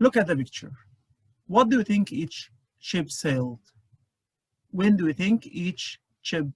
Look at the picture. What do you think each ship sailed? When do you think each ship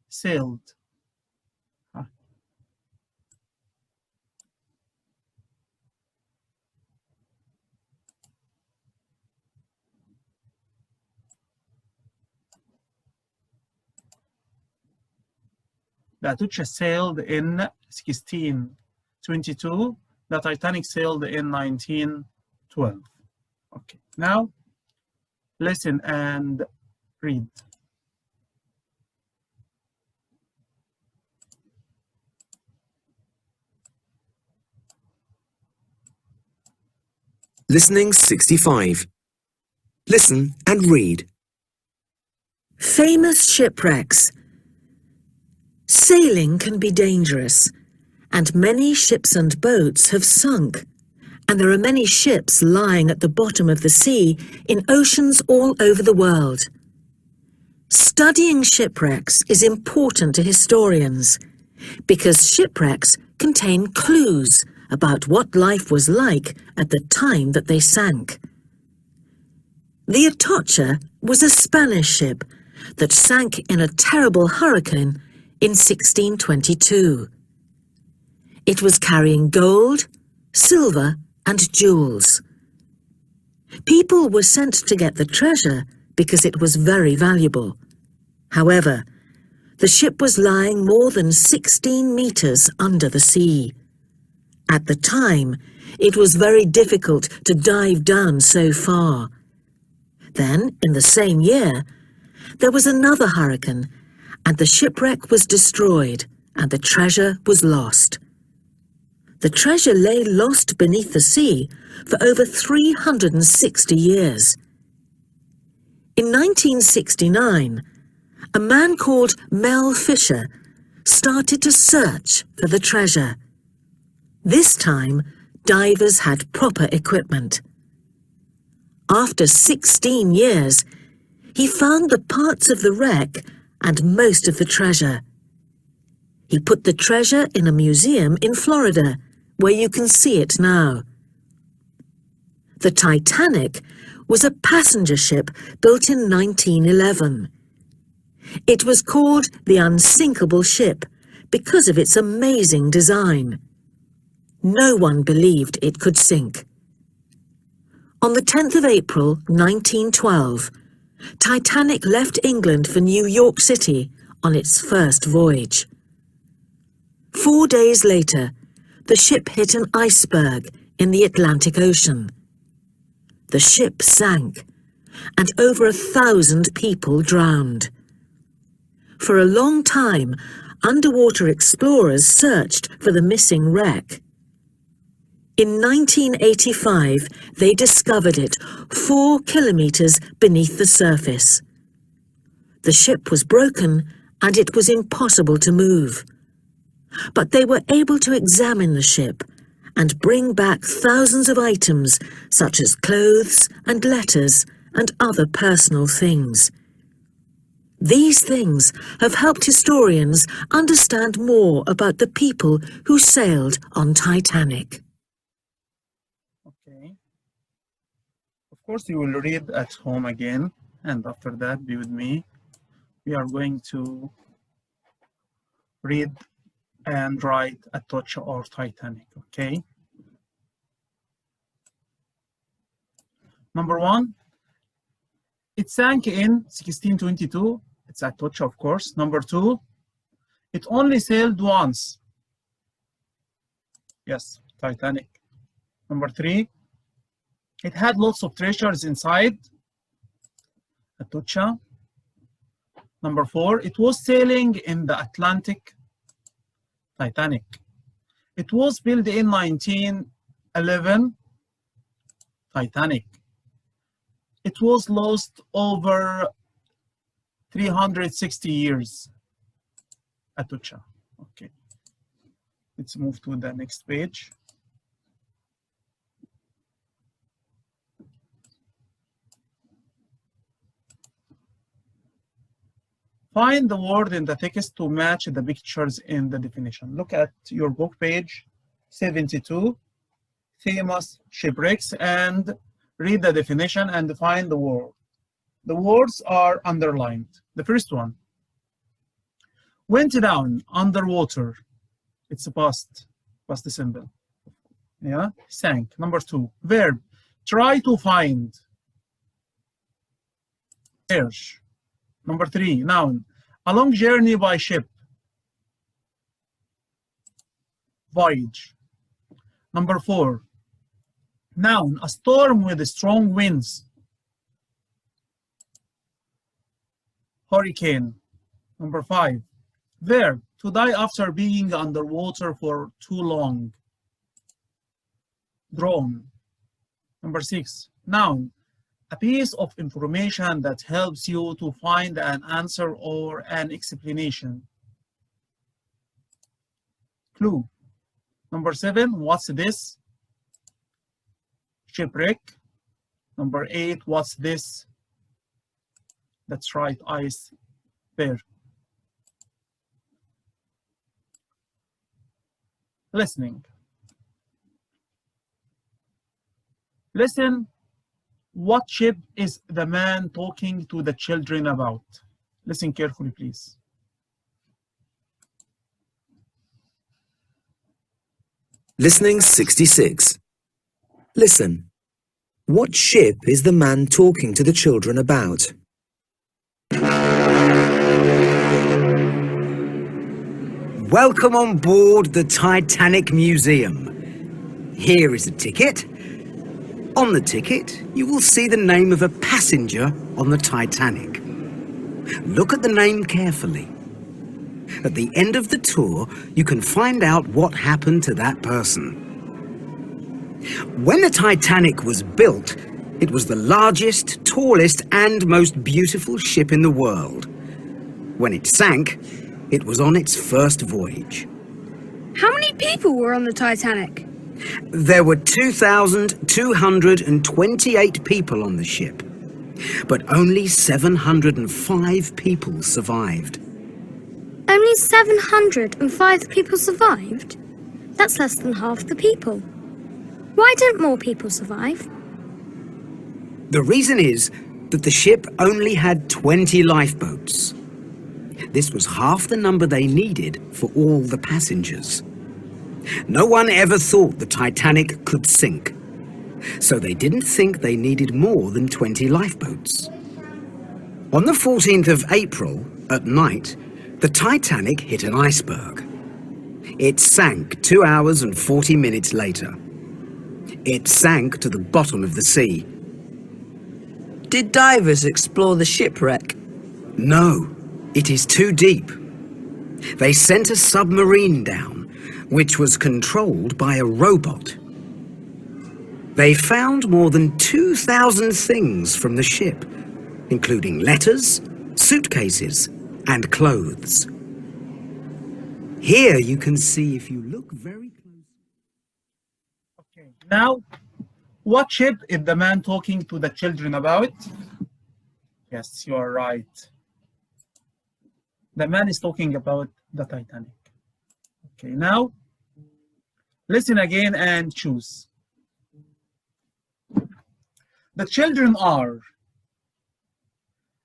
sailed? The Atucha sailed in 1622. The Titanic sailed in 1912. Okay, now listen and read. Listening 65. Listen and read. Famous shipwrecks. Sailing can be dangerous, and many ships and boats have sunk, and there are many ships lying at the bottom of the sea in oceans all over the world. Studying shipwrecks is important to historians because shipwrecks contain clues about what life was like at the time that they sank. The Atocha was a Spanish ship that sank in a terrible hurricane in 1622. It was carrying gold, silver, and jewels. People were sent to get the treasure because it was very valuable. However, the ship was lying more than 16 meters under the sea. At the time, it was very difficult to dive down so far. Then, in the same year, there was another hurricane, and the shipwreck was destroyed, and the treasure was lost. The treasure lay lost beneath the sea for over 360 years. In 1969, a man called Mel Fisher started to search for the treasure. This time, divers had proper equipment. After 16 years, he found the parts of the wreck and most of the treasure. He put the treasure in a museum in Florida, where you can see it now. The Titanic was a passenger ship built in 1911. It was called the Unsinkable Ship because of its amazing design. No one believed it could sink. On the 10th of April, 1912, Titanic left England for New York City on its first voyage. 4 days later, the ship hit an iceberg in the Atlantic Ocean. The ship sank, and over 1,000 people drowned. For a long time, underwater explorers searched for the missing wreck. In 1985, they discovered it 4 kilometers beneath the surface. The ship was broken and it was impossible to move. But they were able to examine the ship and bring back thousands of items such as clothes and letters and other personal things. These things have helped historians understand more about the people who sailed on Titanic. Okay. Of course, you will read at home again, and after that, be with me. We are going to read and write Atocha or Titanic, okay? Number 1, it sank in 1622. It's Atocha, of course. Number 2, it only sailed once. Yes, Titanic. Number 3, it had lots of treasures inside. Atocha. Number 4, it was sailing in the Atlantic. Titanic. It was built in 1911. Titanic. It was lost over 360 years. Atocha. Okay. Let's move to the next page. Find the word in the text to match the pictures in the definition. Look at your book, page 72. famous shipwrecks and read the definition and define the word. The words are underlined. The first one, went down, underwater. It's a past simple. Yeah, sank. Number 2, verb, try to find. Search. Number 3, noun, a long journey by ship. Voyage. Number 4, noun, a storm with strong winds. Hurricane. Number 5, verb, to die after being underwater for too long. Drown. Number 6, noun, a piece of information that helps you to find an answer or an explanation. Clue. Number 7, what's this? Shipwreck. Number 8, what's this? That's right, iceberg. Listening. Listen, what ship is the man talking to the children about? Listen carefully, please. Listening 66. Listen. What ship is the man talking to the children about? Welcome on board the Titanic Museum. Here is a ticket. On the ticket, you will see the name of a passenger on the Titanic. Look at the name carefully. At the end of the tour, you can find out what happened to that person. When the Titanic was built, it was the largest, tallest, and most beautiful ship in the world. When it sank, it was on its first voyage. How many people were on the Titanic? There were 2,228 people on the ship, but only 705 people survived. Only 705 people survived? That's less than half the people. Why didn't more people survive? The reason is that the ship only had 20 lifeboats. This was half the number they needed for all the passengers. No one ever thought the Titanic could sink, so they didn't think they needed more than 20 lifeboats. On the 14th of April, at night, the Titanic hit an iceberg. It sank 2 hours and 40 minutes later. It sank to the bottom of the sea. Did divers explore the shipwreck? No, it is too deep. They sent a submarine down, which was controlled by a robot. They found more than 2,000 things from the ship, including letters, suitcases, and clothes. Here you can see if you look very close. Okay, now, what ship is the man talking to the children about? Yes, you are right. The man is talking about the Titanic. Okay, now, listen again and choose. The children are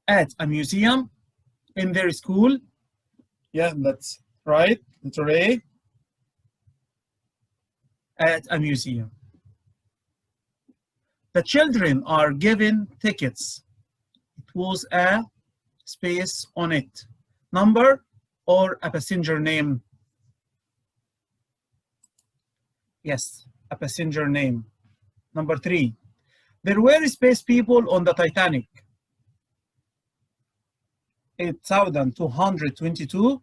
at a museum, in their school. Yeah, that's right. Letter A. At a museum. The children are given tickets. It was a space on it. Number or a passenger name? Yes, a passenger name. Number 3. There were space people on the Titanic. 8,222,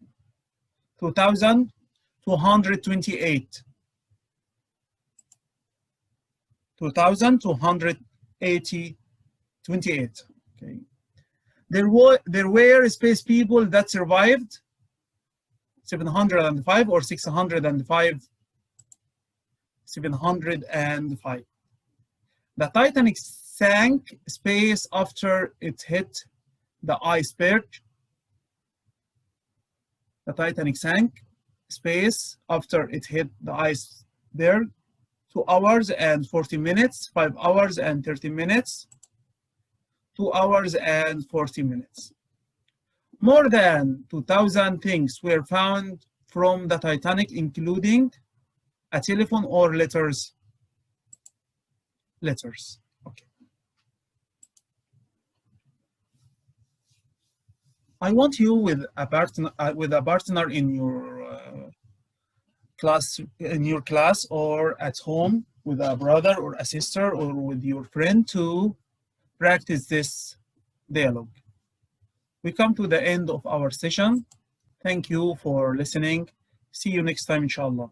2,228, 2,228. Okay. There were space people that survived. 705 or 605. 705. The Titanic sank space after it hit the iceberg. The Titanic sank space after it hit the iceberg. 2 hours and 40 minutes, 5 hours and 30 minutes, 2 hours and 40 minutes. More than 2,000 things were found from the Titanic, including a telephone or letters. Letters. Okay. I want you with a partner in your class or at home with a brother or a sister or with your friend to practice this dialogue. We come to the end of our session. Thank you for listening. See you next time, inshallah.